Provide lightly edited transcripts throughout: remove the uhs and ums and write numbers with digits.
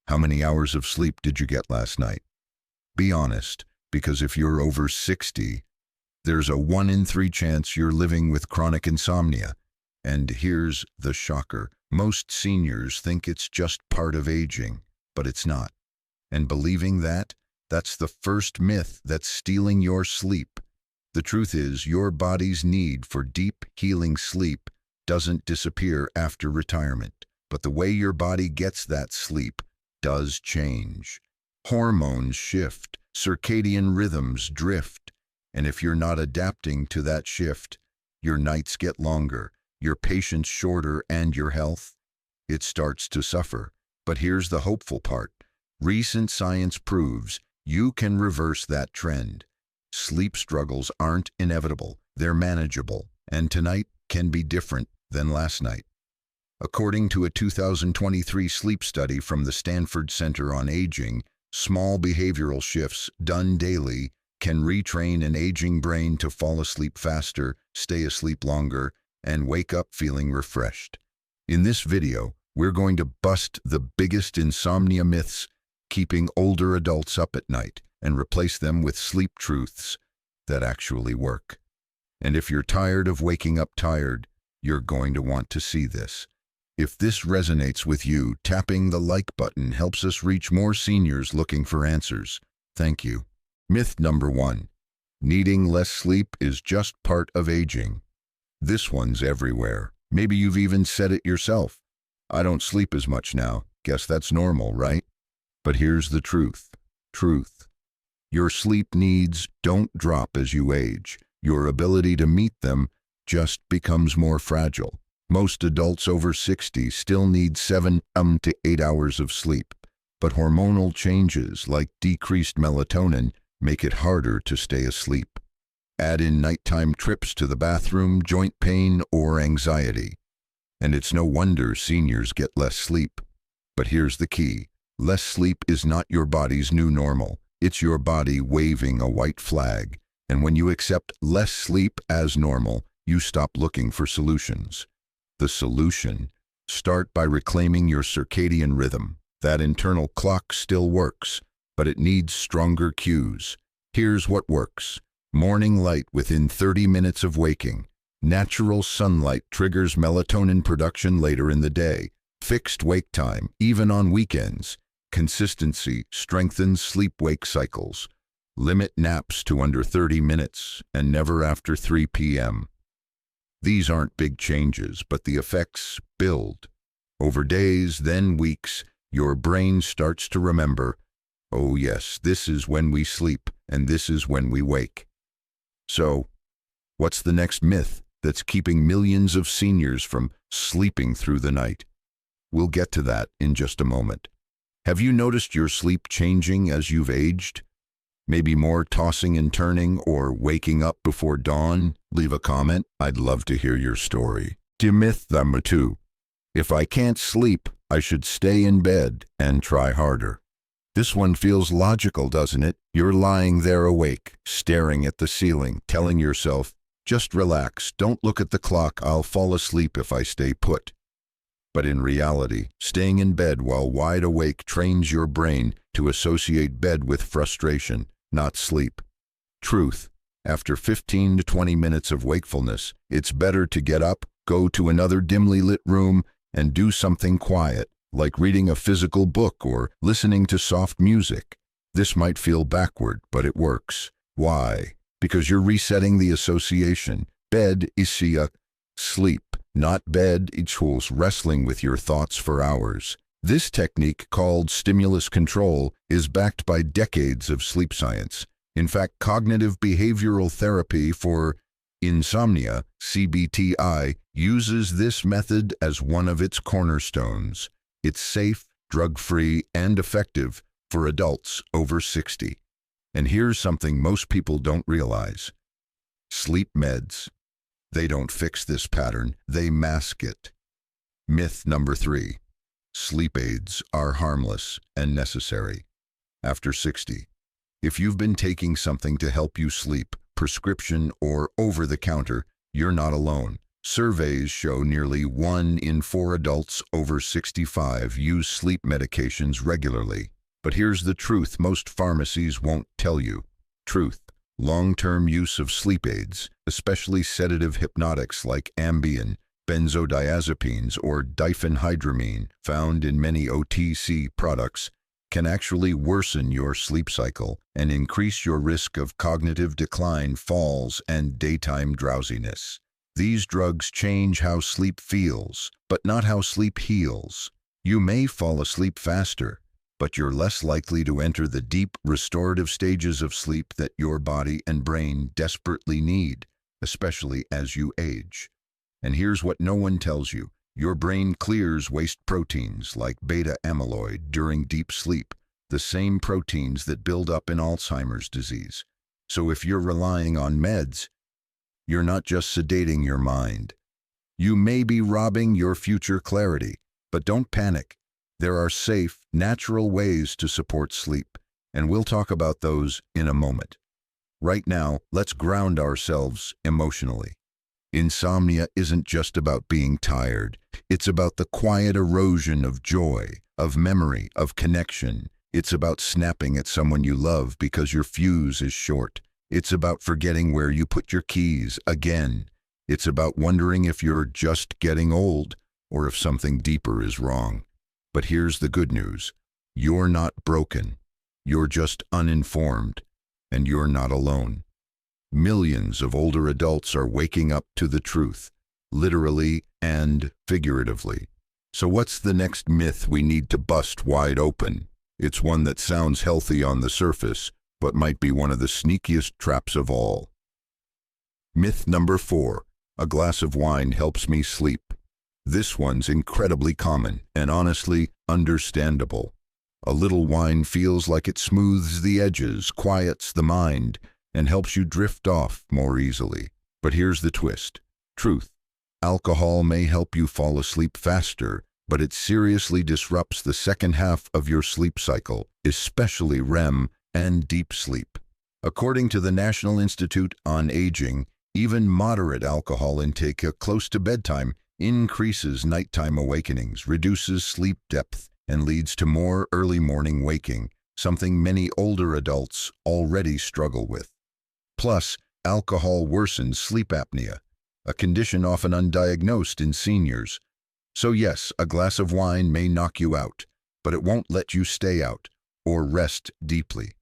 How many hours of sleep did you get last night? Be honest, because if you're over 60, there's a 1 in 3 chance you're living with chronic insomnia. And here's the shocker. Most seniors think it's just part of aging, but it's not. And believing that, that's the first myth that's stealing your sleep. The truth is, your body's need for deep, healing sleep doesn't disappear after retirement, but the way your body gets that sleep does change. Hormones shift, circadian rhythms drift, and if you're not adapting to that shift, your nights get longer, your patience shorter, and your health, it starts to suffer. But here's the hopeful part. Recent science proves you can reverse that trend. Sleep struggles aren't inevitable, they're manageable, and tonight can be different than last night. According to a 2023 sleep study from the Stanford Center on Aging, small behavioral shifts done daily can retrain an aging brain to fall asleep faster, stay asleep longer, and wake up feeling refreshed. In this video, we're going to bust the biggest insomnia myths keeping older adults up at night and replace them with sleep truths that actually work. And if you're tired of waking up tired, you're going to want to see this. If this resonates with you, tapping the like button helps us reach more seniors looking for answers. Thank you. Myth number 1. Needing less sleep is just part of aging. This one's everywhere. Maybe you've even said it yourself. I don't sleep as much now. Guess that's normal, right? But here's the truth. Your sleep needs don't drop as you age. Your ability to meet them just becomes more fragile. Most adults over 60 still need 7 to 8 hours of sleep, but hormonal changes like decreased melatonin make it harder to stay asleep. Add in nighttime trips to the bathroom, joint pain, or anxiety. And it's no wonder seniors get less sleep. But here's the key. Less sleep is not your body's new normal. It's your body waving a white flag. And when you accept less sleep as normal, you stop looking for solutions. The solution: start by reclaiming your circadian rhythm. That internal clock still works, but it needs stronger cues. Here's what works. Morning light within 30 minutes of waking. Natural sunlight triggers melatonin production later in the day. Fixed wake time, even on weekends. Consistency strengthens sleep-wake cycles. Limit naps to under 30 minutes and never after 3 p.m. These aren't big changes, but the effects build. Over days, then weeks, your brain starts to remember, oh yes, this is when we sleep, and this is when we wake. So, what's the next myth that's keeping millions of seniors from sleeping through the night? We'll get to that in just a moment. Have you noticed your sleep changing as you've aged? Maybe more tossing and turning or waking up before dawn? Leave a comment. I'd love to hear your story. Myth number 2. If I can't sleep, I should stay in bed and try harder. This one feels logical, doesn't it? You're lying there awake, staring at the ceiling, telling yourself, just relax, don't look at the clock, I'll fall asleep if I stay put. But in reality, staying in bed while wide awake trains your brain to associate bed with frustration, not sleep. Truth: after 15 to 20 minutes of wakefulness, it's better to get up, go to another dimly lit room, and do something quiet, like reading a physical book or listening to soft music. This might feel backward, but it works. Why? Because you're resetting the association. Bed is sleep, not bed equals wrestling with your thoughts for hours. This technique, called stimulus control, is backed by decades of sleep science. In fact, cognitive behavioral therapy for insomnia, CBT-I, uses this method as one of its cornerstones. It's safe, drug-free, and effective for adults over 60. And here's something most people don't realize. Sleep meds. They don't fix this pattern, they mask it. Myth number 3. Sleep aids are harmless and necessary. After 60. If you've been taking something to help you sleep, prescription or over-the-counter, you're not alone. Surveys show nearly 1 in 4 adults over 65 use sleep medications regularly. But here's the truth most pharmacies won't tell you. Truth. Long-term use of sleep aids, especially sedative hypnotics like Ambien, benzodiazepines, or diphenhydramine, found in many OTC products, can actually worsen your sleep cycle and increase your risk of cognitive decline, falls, and daytime drowsiness. These drugs change how sleep feels, but not how sleep heals. You may fall asleep faster, but you're less likely to enter the deep, restorative stages of sleep that your body and brain desperately need, especially as you age. And here's what no one tells you. Your brain clears waste proteins like beta amyloid during deep sleep, the same proteins that build up in Alzheimer's disease. So if you're relying on meds, you're not just sedating your mind. You may be robbing your future clarity, but don't panic. There are safe, natural ways to support sleep, and we'll talk about those in a moment. Right now, let's ground ourselves emotionally. Insomnia isn't just about being tired. It's about the quiet erosion of joy, of memory, of connection. It's about snapping at someone you love because your fuse is short. It's about forgetting where you put your keys again. It's about wondering if you're just getting old or if something deeper is wrong. But here's the good news. You're not broken. You're just uninformed, and you're not alone. Millions of older adults are waking up to the truth, literally and figuratively. So what's the next myth we need to bust wide open? It's one that sounds healthy on the surface, but might be one of the sneakiest traps of all. Myth number 4. A glass of wine helps me sleep. This one's incredibly common and honestly understandable. A little wine feels like it smooths the edges, quiets the mind, and helps you drift off more easily. But here's the twist. Truth. Alcohol may help you fall asleep faster, but it seriously disrupts the second half of your sleep cycle, especially REM and deep sleep. According to the National Institute on Aging, even moderate alcohol intake close to bedtime increases nighttime awakenings, reduces sleep depth, and leads to more early morning waking, something many older adults already struggle with. Plus, alcohol worsens sleep apnea, a condition often undiagnosed in seniors. So yes, a glass of wine may knock you out, but it won't let you stay out or rest deeply.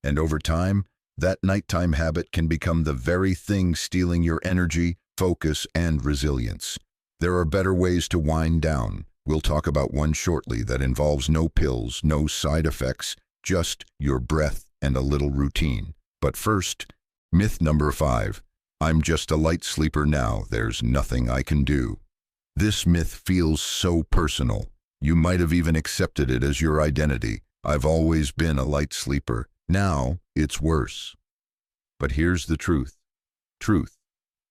And over time, that nighttime habit can become the very thing stealing your energy, focus, and resilience. There are better ways to wind down. We'll talk about one shortly that involves no pills, no side effects, just your breath and a little routine. But first, myth number 5. I'm just a light sleeper now, there's nothing I can do. This myth feels so personal. You might have even accepted it as your identity. I've always been a light sleeper. Now, it's worse. But here's the truth. Truth.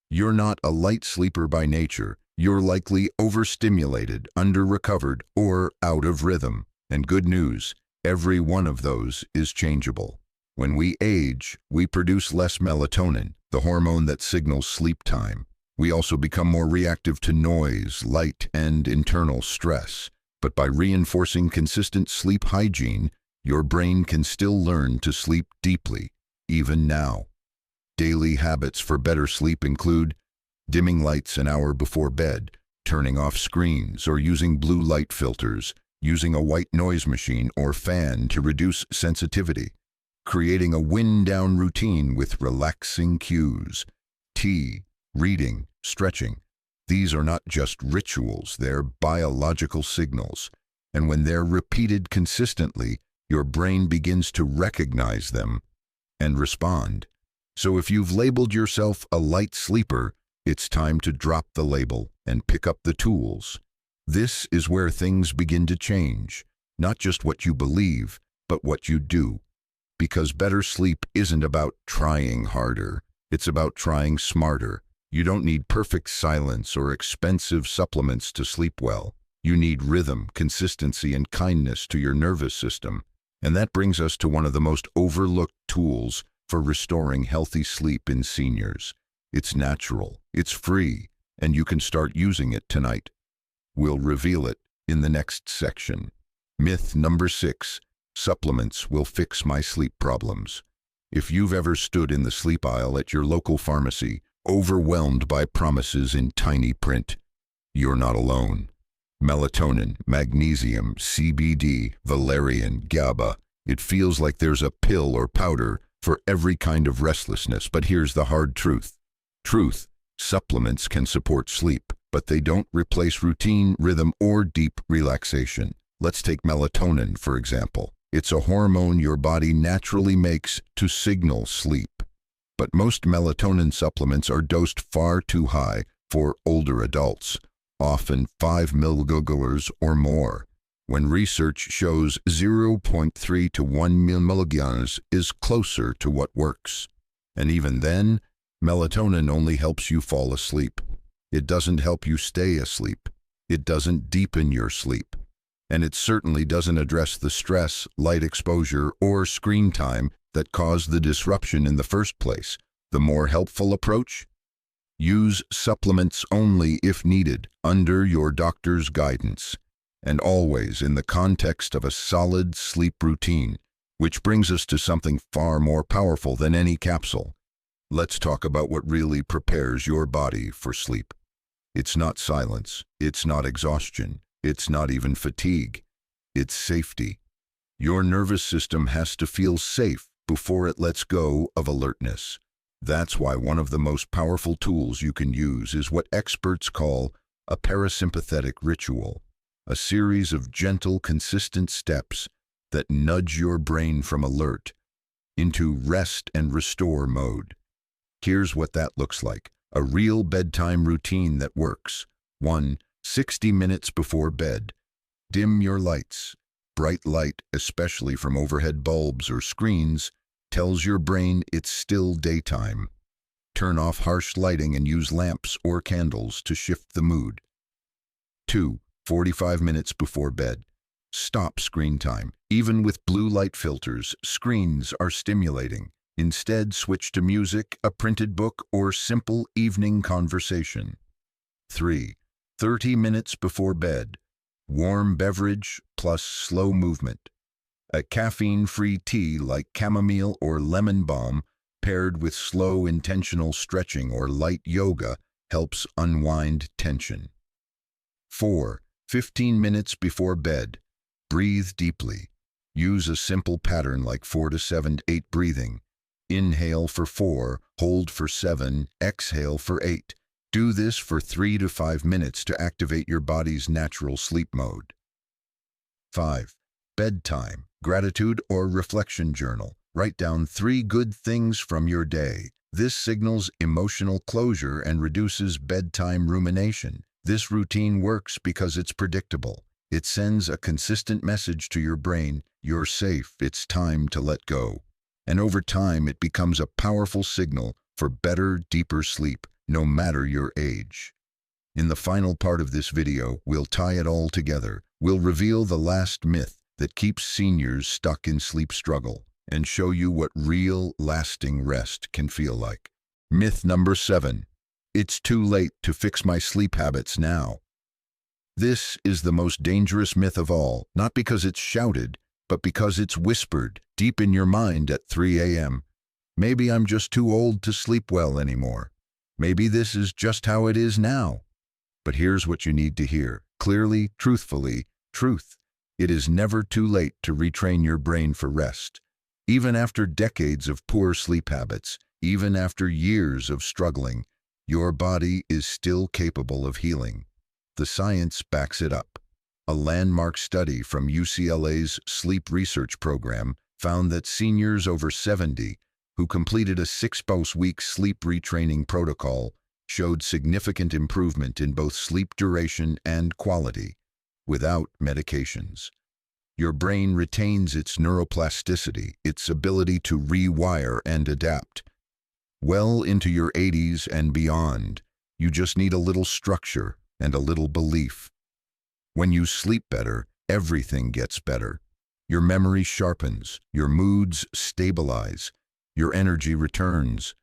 You're not a light sleeper by nature. You're likely overstimulated, under-recovered, or out of rhythm. And good news, every one of those is changeable. When we age, we produce less melatonin, the hormone that signals sleep time. We also become more reactive to noise, light, and internal stress. But by reinforcing consistent sleep hygiene, your brain can still learn to sleep deeply, even now. Daily habits for better sleep include dimming lights an hour before bed, turning off screens or using blue light filters, using a white noise machine or fan to reduce sensitivity, creating a wind-down routine with relaxing cues, tea, reading, stretching. These are not just rituals, they're biological signals. And when they're repeated consistently, your brain begins to recognize them and respond. So if you've labeled yourself a light sleeper, it's time to drop the label and pick up the tools. This is where things begin to change, not just what you believe, but what you do. Because better sleep isn't about trying harder, it's about trying smarter. You don't need perfect silence or expensive supplements to sleep well. You need rhythm, consistency, and kindness to your nervous system. And that brings us to one of the most overlooked tools for restoring healthy sleep in seniors. It's natural, it's free, and you can start using it tonight. We'll reveal it in the next section. Myth number 6. Supplements will fix my sleep problems. If you've ever stood in the sleep aisle at your local pharmacy, overwhelmed by promises in tiny print, you're not alone. Melatonin, magnesium, CBD, valerian, GABA. It feels like there's a pill or powder for every kind of restlessness, but here's the hard truth. Supplements can support sleep, but they don't replace routine, rhythm, or deep relaxation. Let's take melatonin, for example. It's a hormone your body naturally makes to signal sleep. But most melatonin supplements are dosed far too high for older adults, often 5 mg or more, when research shows 0.3 to 1 mg is closer to what works. And even then, melatonin only helps you fall asleep. It doesn't help you stay asleep. It doesn't deepen your sleep. And it certainly doesn't address the stress, light exposure, or screen time that caused the disruption in the first place. The more helpful approach? Use supplements only if needed, under your doctor's guidance, and always in the context of a solid sleep routine, which brings us to something far more powerful than any capsule. Let's talk about what really prepares your body for sleep. It's not silence, it's not exhaustion, it's not even fatigue. It's safety. Your nervous system has to feel safe before it lets go of alertness. That's why one of the most powerful tools you can use is what experts call a parasympathetic ritual, a series of gentle, consistent steps that nudge your brain from alert into rest and restore mode. Here's what that looks like. A real bedtime routine that works. 1. 60 minutes before bed. Dim your lights. Bright light, especially from overhead bulbs or screens, tells your brain it's still daytime. Turn off harsh lighting and use lamps or candles to shift the mood. 2. 45 minutes before bed. Stop screen time. Even with blue light filters, screens are stimulating. Instead, switch to music, a printed book, or simple evening conversation. 3. 30 minutes before bed. Warm beverage plus slow movement. A caffeine-free tea like chamomile or lemon balm paired with slow intentional stretching or light yoga helps unwind tension. 4. 15 minutes before bed. Breathe deeply. Use a simple pattern like 4 to 7 to 8 breathing. Inhale for 4, hold for 7, exhale for 8. Do this for 3 to 5 minutes to activate your body's natural sleep mode. 5. Bedtime, gratitude or reflection journal. Write down 3 good things from your day. This signals emotional closure and reduces bedtime rumination. This routine works because it's predictable. It sends a consistent message to your brain, you're safe, it's time to let go. And over time, it becomes a powerful signal for better, deeper sleep, no matter your age. In the final part of this video, we'll tie it all together. We'll reveal the last myth that keeps seniors stuck in sleep struggle and show you what real, lasting rest can feel like. Myth number 7. It's too late to fix my sleep habits now. This is the most dangerous myth of all, not because it's shouted, but because it's whispered deep in your mind at 3 a.m. Maybe I'm just too old to sleep well anymore. Maybe this is just how it is now. But here's what you need to hear. Clearly, truthfully, truth. It is never too late to retrain your brain for rest. Even after decades of poor sleep habits, even after years of struggling, your body is still capable of healing. The science backs it up. A landmark study from UCLA's sleep research program found that seniors over 70 who completed a 6-week sleep retraining protocol showed significant improvement in both sleep duration and quality without medications. Your brain retains its neuroplasticity, its ability to rewire and adapt. Well into your 80s and beyond, you just need a little structure and a little belief. When you sleep better, everything gets better. Your memory sharpens, your moods stabilize, your energy returns,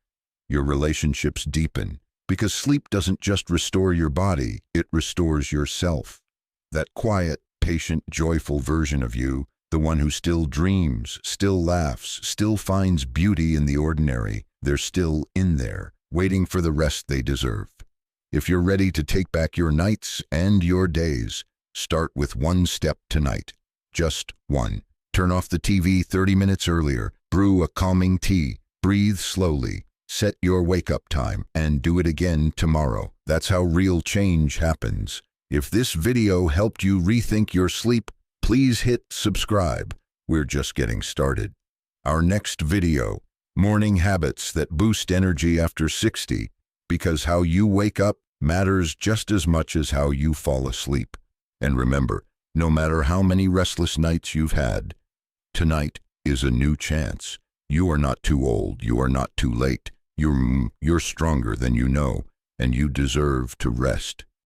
your relationships deepen, Because sleep doesn't just restore your body, it restores yourself. That quiet, patient, joyful version of you, the one who still dreams, still laughs, still finds beauty in the ordinary, they're still in there, waiting for the rest they deserve. If you're ready to take back your nights and your days, start with one step tonight. Just one. Turn off the TV 30 minutes earlier, brew a calming tea, breathe slowly, set your wake-up time, and do it again tomorrow. That's how real change happens. If this video helped you rethink your sleep, please hit subscribe. We're just getting started. Our next video, morning habits that boost energy after 60, because how you wake up matters just as much as how you fall asleep. And remember, no matter how many restless nights you've had, tonight is a new chance. You are not too old, you are not too late. You're stronger than you know, and you deserve to rest.